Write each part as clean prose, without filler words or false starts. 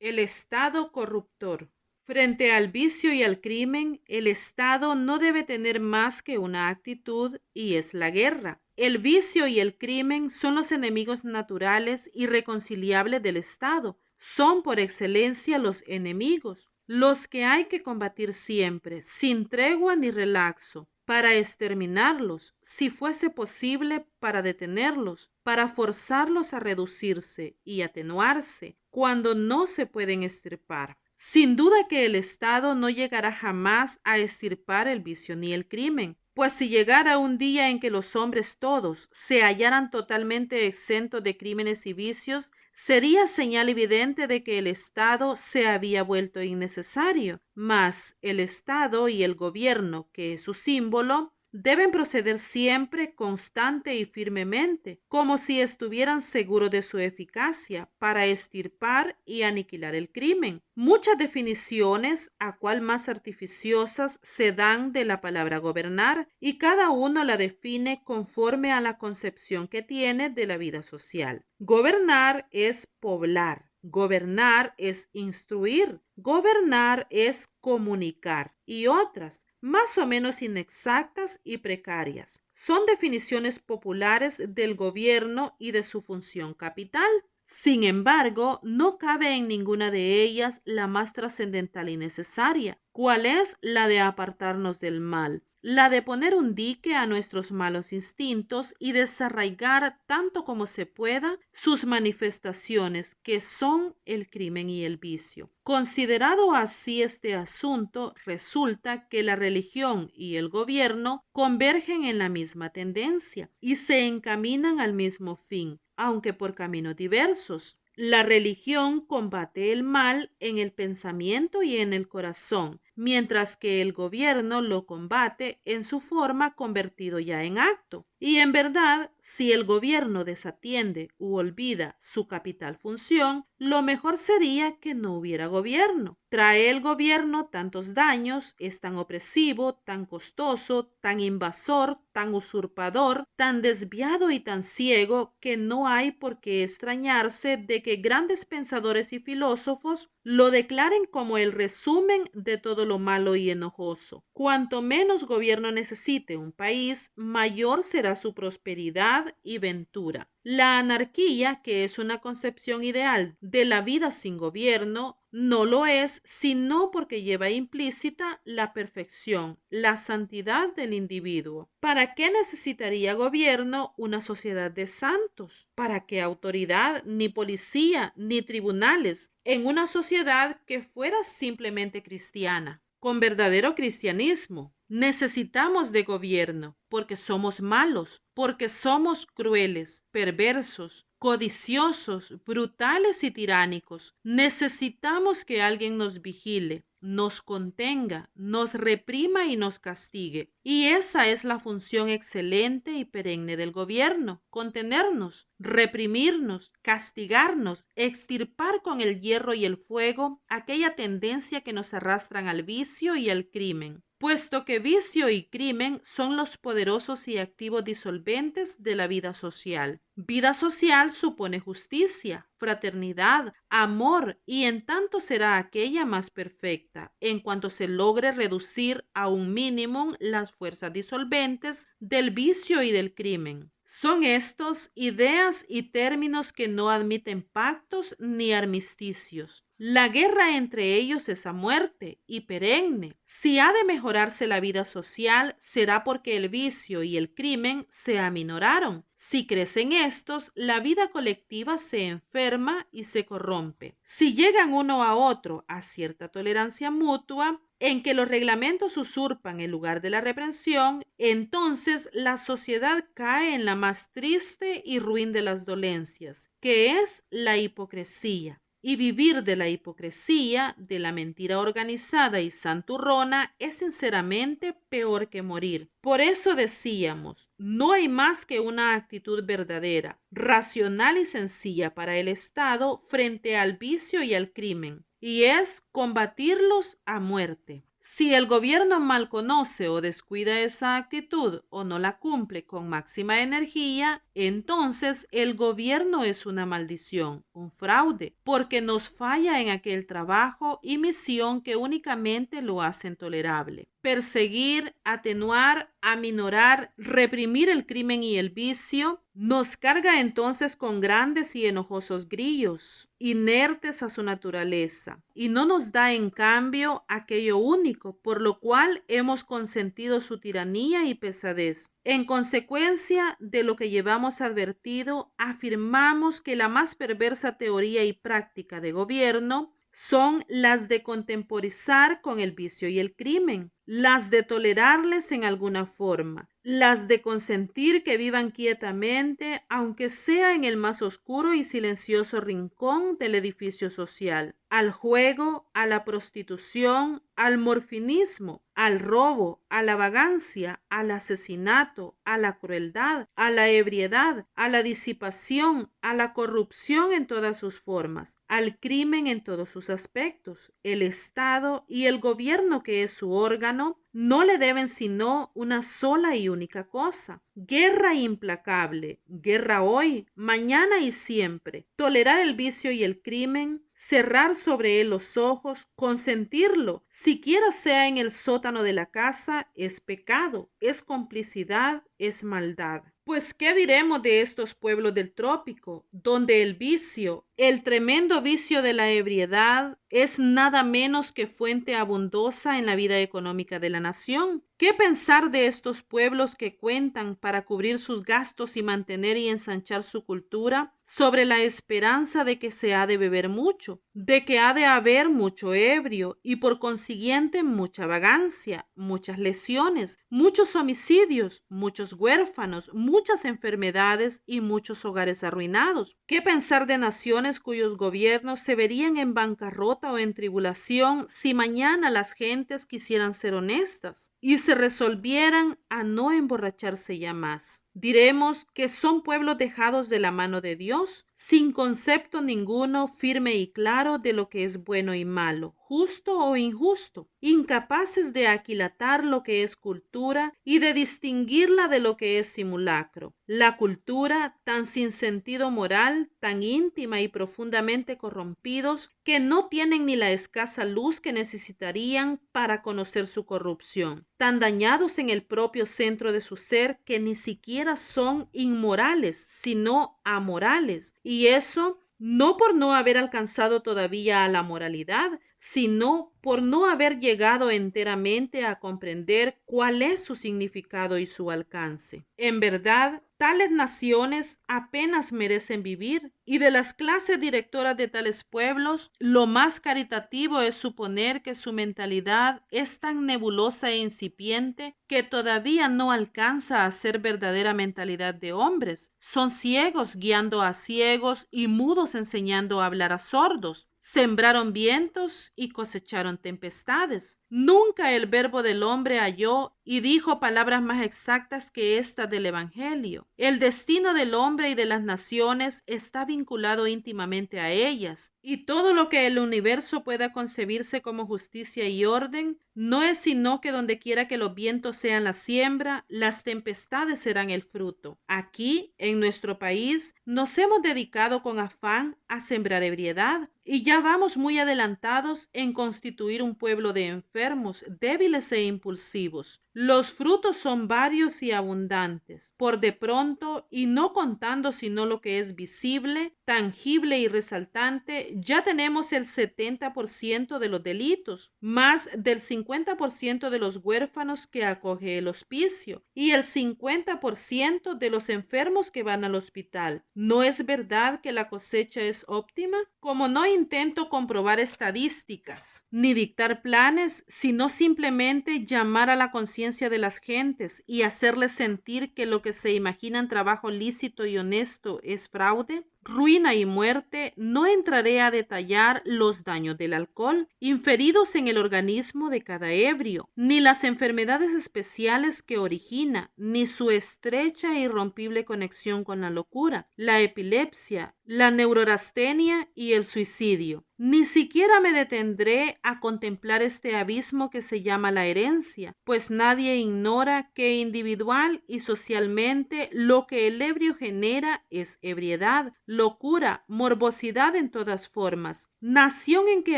El Estado corruptor. Frente al vicio y al crimen, el Estado no debe tener más que una actitud y es la guerra. El vicio y el crimen son los enemigos naturales irreconciliables del Estado. Son por excelencia los enemigos, los que hay que combatir siempre, sin tregua ni relaxo, para exterminarlos, si fuese posible, para detenerlos, para forzarlos a reducirse y atenuarse, cuando no se pueden extirpar. Sin duda que el Estado no llegará jamás a extirpar el vicio ni el crimen, pues si llegara un día en que los hombres todos se hallaran totalmente exentos de crímenes y vicios, sería señal evidente de que el Estado se había vuelto innecesario. Mas el Estado y el gobierno, que es su símbolo, deben proceder siempre constante y firmemente, como si estuvieran seguros de su eficacia para extirpar y aniquilar el crimen. Muchas definiciones, a cual más artificiosas, se dan de la palabra gobernar, y cada uno la define conforme a la concepción que tiene de la vida social. Gobernar es poblar. Gobernar es instruir, gobernar es comunicar y otras, más o menos inexactas y precarias. Son definiciones populares del gobierno y de su función capital. Sin embargo, no cabe en ninguna de ellas la más trascendental y necesaria, cual es la de apartarnos del mal, la de poner un dique a nuestros malos instintos y desarraigar tanto como se pueda sus manifestaciones, que son el crimen y el vicio. Considerado así este asunto, resulta que la religión y el gobierno convergen en la misma tendencia y se encaminan al mismo fin, aunque por caminos diversos. La religión combate el mal en el pensamiento y en el corazón, mientras que el gobierno lo combate en su forma convertido ya en acto. Y en verdad, si el gobierno desatiende u olvida su capital función, lo mejor sería que no hubiera gobierno. Trae el gobierno tantos daños, es tan opresivo, tan costoso, tan invasor, tan usurpador, tan desviado y tan ciego, que no hay por qué extrañarse de que grandes pensadores y filósofos lo declaren como el resumen de todo lo malo y enojoso. Cuanto menos gobierno necesite un país, mayor será su prosperidad y ventura. La anarquía, que es una concepción ideal de la vida sin gobierno, no lo es sino porque lleva implícita la perfección, la santidad del individuo. ¿Para qué necesitaría gobierno una sociedad de santos? ¿Para qué autoridad, ni policía, ni tribunales en una sociedad que fuera simplemente cristiana? Con verdadero cristianismo, necesitamos de gobierno porque somos malos, porque somos crueles, perversos, codiciosos, brutales y tiránicos. Necesitamos que alguien nos vigile, nos contenga, nos reprima y nos castigue. Y esa es la función excelente y perenne del gobierno: contenernos, reprimirnos, castigarnos, extirpar con el hierro y el fuego aquella tendencia que nos arrastran al vicio y al crimen, puesto que vicio y crimen son los poderosos y activos disolventes de la vida social. Vida social supone justicia, fraternidad, amor, y en tanto será aquella más perfecta, en cuanto se logre reducir a un mínimo las fuerzas disolventes del vicio y del crimen. Son estos ideas y términos que no admiten pactos ni armisticios. La guerra entre ellos es a muerte y perenne. Si ha de mejorarse la vida social, será porque el vicio y el crimen se aminoraron. Si crecen estos, la vida colectiva se enferma y se corrompe. Si llegan uno a otro a cierta tolerancia mutua, en que los reglamentos usurpan el lugar de la reprensión, entonces la sociedad cae en la más triste y ruin de las dolencias, que es la hipocresía. Y vivir de la hipocresía, de la mentira organizada y santurrona, es sinceramente peor que morir. Por eso decíamos, no hay más que una actitud verdadera, racional y sencilla para el Estado frente al vicio y al crimen, y es combatirlos a muerte. Si el gobierno mal conoce o descuida esa actitud o no la cumple con máxima energía, entonces el gobierno es una maldición, un fraude, porque nos falla en aquel trabajo y misión que únicamente lo hacen tolerable. Perseguir, atenuar, aminorar, reprimir el crimen y el vicio nos carga entonces con grandes y enojosos grillos, inertes a su naturaleza, y no nos da en cambio aquello único por lo cual hemos consentido su tiranía y pesadez. En consecuencia de lo que llevamos advertido, afirmamos que la más perversa teoría y práctica de gobierno son las de contemporizar con el vicio y el crimen, las de tolerarles en alguna forma, las de consentir que vivan quietamente, aunque sea en el más oscuro y silencioso rincón del edificio social, al juego, a la prostitución, al morfinismo, al robo, a la vagancia, al asesinato, a la crueldad, a la ebriedad, a la disipación, a la corrupción en todas sus formas, al crimen en todos sus aspectos. El Estado y el gobierno, que es su órgano, no le deben sino una sola y única cosa: guerra implacable, guerra hoy, mañana y siempre. Tolerar el vicio y el crimen, cerrar sobre él los ojos, consentirlo, siquiera sea en el sótano de la casa, es pecado, es complicidad, es maldad. Pues, ¿qué diremos de estos pueblos del trópico, donde el vicio, el tremendo vicio de la ebriedad, es nada menos que fuente abundosa en la vida económica de la nación? ¿Qué pensar de estos pueblos que cuentan para cubrir sus gastos y mantener y ensanchar su cultura sobre la esperanza de que se ha de beber mucho, de que ha de haber mucho ebrio y por consiguiente mucha vagancia, muchas lesiones, muchos homicidios, muchos huérfanos, muchas enfermedades y muchos hogares arruinados? ¿Qué pensar de naciones cuyos gobiernos se verían en bancarrota o en tribulación si mañana las gentes quisieran ser honestas y se resolvieran a no emborracharse ya más? Diremos que son pueblos dejados de la mano de Dios, sin concepto ninguno firme y claro de lo que es bueno y malo, justo o injusto, incapaces de aquilatar lo que es cultura y de distinguirla de lo que es simulacro. La cultura, tan sin sentido moral, tan íntima y profundamente corrompidos, que no tienen ni la escasa luz que necesitarían para conocer su corrupción, tan dañados en el propio centro de su ser que ni siquiera son inmorales, sino amorales, y eso no por no haber alcanzado todavía a la moralidad, sino por no haber llegado enteramente a comprender cuál es su significado y su alcance. En verdad, tales naciones apenas merecen vivir, y de las clases directoras de tales pueblos, lo más caritativo es suponer que su mentalidad es tan nebulosa e incipiente que todavía no alcanza a ser verdadera mentalidad de hombres. Son ciegos guiando a ciegos y mudos enseñando a hablar a sordos. Sembraron vientos y cosecharon tempestades. Nunca el verbo del hombre halló y dijo palabras más exactas que esta del Evangelio. El destino del hombre y de las naciones está vinculado íntimamente a ellas, y todo lo que el universo pueda concebirse como justicia y orden no es sino que donde quiera que los vientos sean la siembra, las tempestades serán el fruto. Aquí, en nuestro país, nos hemos dedicado con afán a sembrar ebriedad, y ya vamos muy adelantados en constituir un pueblo de enfermos, débiles e impulsivos. Los frutos son varios y abundantes. Por de pronto, y no contando sino lo que es visible, tangible y resaltante, ya tenemos el 70% de los delitos, más del 50% de los huérfanos que acoge el hospicio y el 50% de los enfermos que van al hospital. ¿No es verdad que la cosecha es óptima? Como no intento comprobar estadísticas ni dictar planes, sino simplemente llamar a la conciencia de las gentes y hacerles sentir que lo que se imaginan trabajo lícito y honesto es fraude, ruina y muerte, no entraré a detallar los daños del alcohol inferidos en el organismo de cada ebrio, ni las enfermedades especiales que origina, ni su estrecha e irrompible conexión con la locura, la epilepsia, la neurastenia y el suicidio. Ni siquiera me detendré a contemplar este abismo que se llama la herencia, pues nadie ignora que individual y socialmente lo que el ebrio genera es ebriedad, locura, morbosidad en todas formas. Nación en que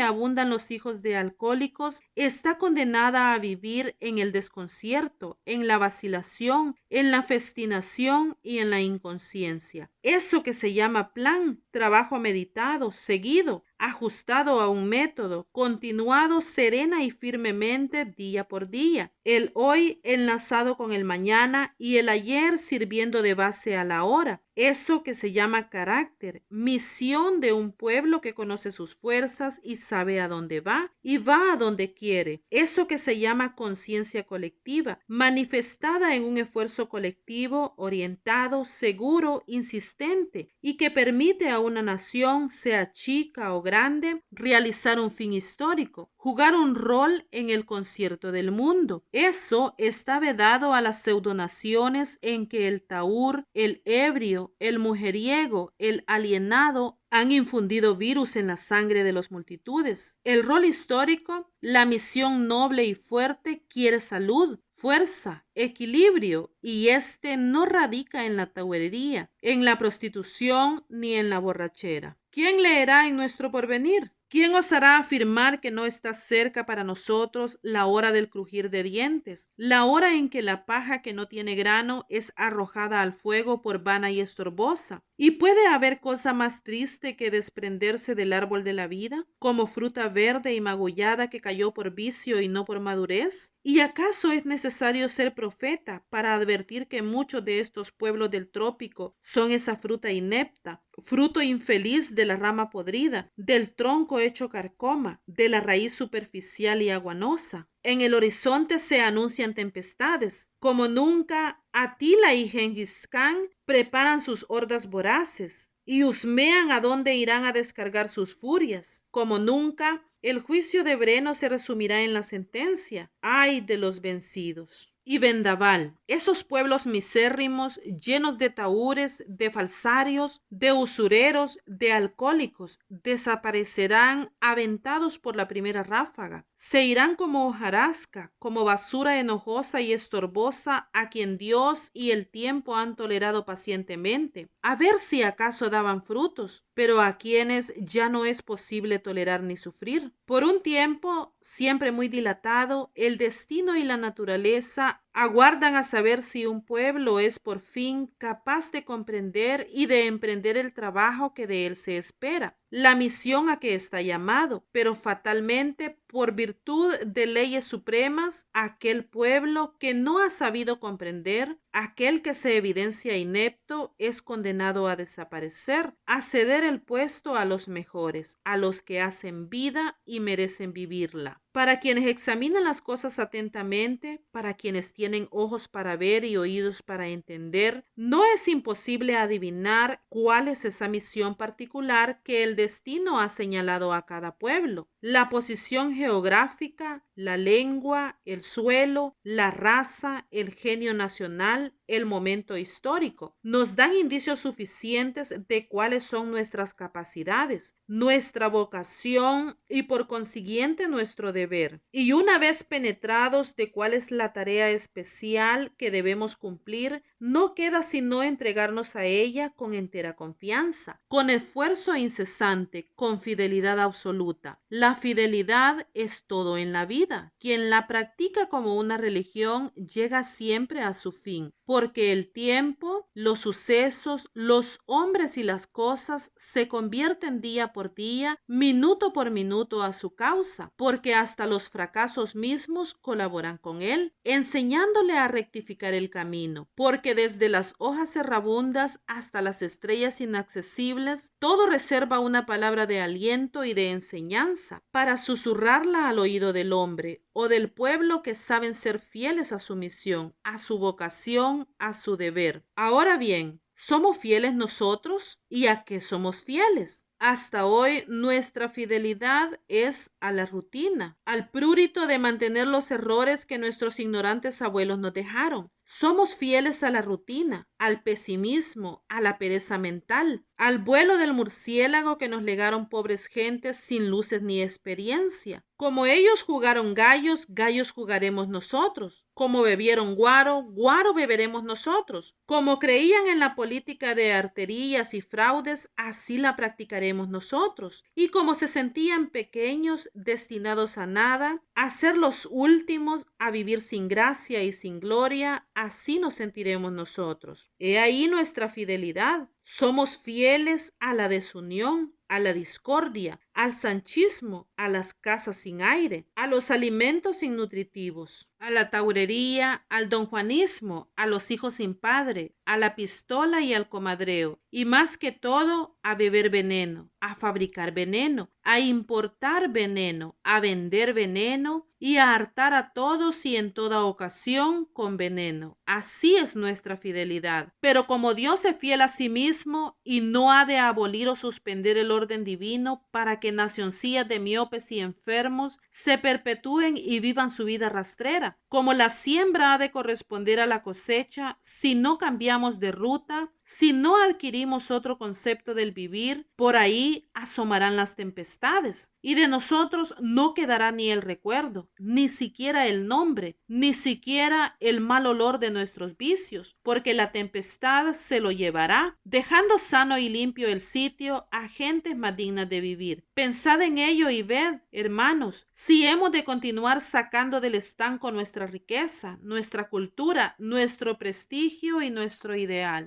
abundan los hijos de alcohólicos está condenada a vivir en el desconcierto, en la vacilación, en la festinación y en la inconsciencia. Eso que se llama plan, trabajo meditado, seguido, ajustado a un método, continuado serena y firmemente día por día. El hoy enlazado con el mañana y el ayer sirviendo de base a la hora. Eso que se llama carácter, misión de un pueblo que conoce sus fuerzas y sabe a dónde va y va a donde quiere. Eso que se llama conciencia colectiva, manifestada en un esfuerzo colectivo, orientado, seguro, insistente y que permite a una nación, sea chica o grande, realizar un fin histórico, jugar un rol en el concierto del mundo. Eso está vedado a las pseudonaciones en que el taur, el ebrio, el mujeriego, el alienado han infundido virus en la sangre de las multitudes. El rol histórico, la misión noble y fuerte quiere salud, fuerza, equilibrio, y este no radica en la taurería, en la prostitución ni en la borrachera. ¿Quién leerá en nuestro porvenir? ¿Quién osará afirmar que no está cerca para nosotros la hora del crujir de dientes, la hora en que la paja que no tiene grano es arrojada al fuego por vana y estorbosa? ¿Y puede haber cosa más triste que desprenderse del árbol de la vida, como fruta verde y magullada que cayó por vicio y no por madurez? ¿Y acaso es necesario ser profeta para advertir que muchos de estos pueblos del trópico son esa fruta inepta, fruto infeliz de la rama podrida, del tronco hecho carcoma, de la raíz superficial y aguanosa? En el horizonte se anuncian tempestades, como nunca Atila y Gengis Khan preparan sus hordas voraces y husmean a dónde irán a descargar sus furias. Como nunca, el juicio de Breno se resumirá en la sentencia: ¡ay de los vencidos! Y vendaval, esos pueblos misérrimos, llenos de tahúres, de falsarios, de usureros, de alcohólicos, desaparecerán aventados por la primera ráfaga. Se irán como hojarasca, como basura enojosa y estorbosa a quien Dios y el tiempo han tolerado pacientemente, a ver si acaso daban frutos, pero a quienes ya no es posible tolerar ni sufrir. Por un tiempo, siempre muy dilatado, el destino y la naturaleza aguardan a saber si un pueblo es por fin capaz de comprender y de emprender el trabajo que de él se espera, la misión a que está llamado, pero fatalmente, por virtud de leyes supremas, aquel pueblo que no ha sabido comprender, aquel que se evidencia inepto, es condenado a desaparecer, a ceder el puesto a los mejores, a los que hacen vida y merecen vivirla. Para quienes examinan las cosas atentamente, para quienes tienen ojos para ver y oídos para entender, no es imposible adivinar cuál es esa misión particular que el destino ha señalado a cada pueblo. La posición geográfica, la lengua, el suelo, la raza, el genio nacional, el momento histórico, nos dan indicios suficientes de cuáles son nuestras capacidades, nuestra vocación y por consiguiente nuestro deber. Y una vez penetrados de cuál es la tarea especial que debemos cumplir, no queda sino entregarnos a ella con entera confianza, con esfuerzo incesante, con fidelidad absoluta. La fidelidad es todo en la vida. Quien la practica como una religión llega siempre a su fin, porque el tiempo, los sucesos, los hombres y las cosas se convierten día por día, minuto por minuto a su causa, porque hasta los fracasos mismos colaboran con él, enseñándole a rectificar el camino, porque desde las hojas errabundas hasta las estrellas inaccesibles, todo reserva una palabra de aliento y de enseñanza para susurrarla al oído del hombre o del pueblo que saben ser fieles a su misión, a su vocación, a su deber. Ahora bien, ¿Somos fieles nosotros? ¿Y a qué somos fieles? Hasta hoy nuestra fidelidad es a la rutina, al prurito de mantener los errores que nuestros ignorantes abuelos nos dejaron. Somos fieles a la rutina, al pesimismo, a la pereza mental, al vuelo del murciélago que nos legaron pobres gentes sin luces ni experiencia. Como ellos jugaron gallos, gallos jugaremos nosotros. Como bebieron guaro, guaro beberemos nosotros. Como creían en la política de arterías y fraudes, así la practicaremos nosotros. Y como se sentían pequeños, destinados a nada, a ser los últimos, a vivir sin gracia y sin gloria, así nos sentiremos nosotros. He ahí nuestra fidelidad. Somos fieles a la desunión, a la discordia, al sanchismo, a las casas sin aire, a los alimentos innutritivos, a la taurería, al donjuanismo, a los hijos sin padre, a la pistola y al comadreo, y más que todo, a beber veneno, a fabricar veneno, a importar veneno, a vender veneno y a hartar a todos y en toda ocasión con veneno. Así es nuestra fidelidad. Pero como Dios es fiel a sí mismo y no ha de abolir o suspender el orden divino para que nacioncillas de miopes y enfermos se perpetúen y vivan su vida rastrera, como la siembra ha de corresponder a la cosecha, si no cambiamos de ruta, si no adquirimos otro concepto del vivir, por ahí asomarán las tempestades y de nosotros no quedará ni el recuerdo, ni siquiera el nombre, ni siquiera el mal olor de nuestros vicios, porque la tempestad se lo llevará, dejando sano y limpio el sitio a gentes más dignas de vivir. Pensad en ello y ved, hermanos, si hemos de continuar sacando del estanco nuestra riqueza, nuestra cultura, nuestro prestigio y nuestro ideal.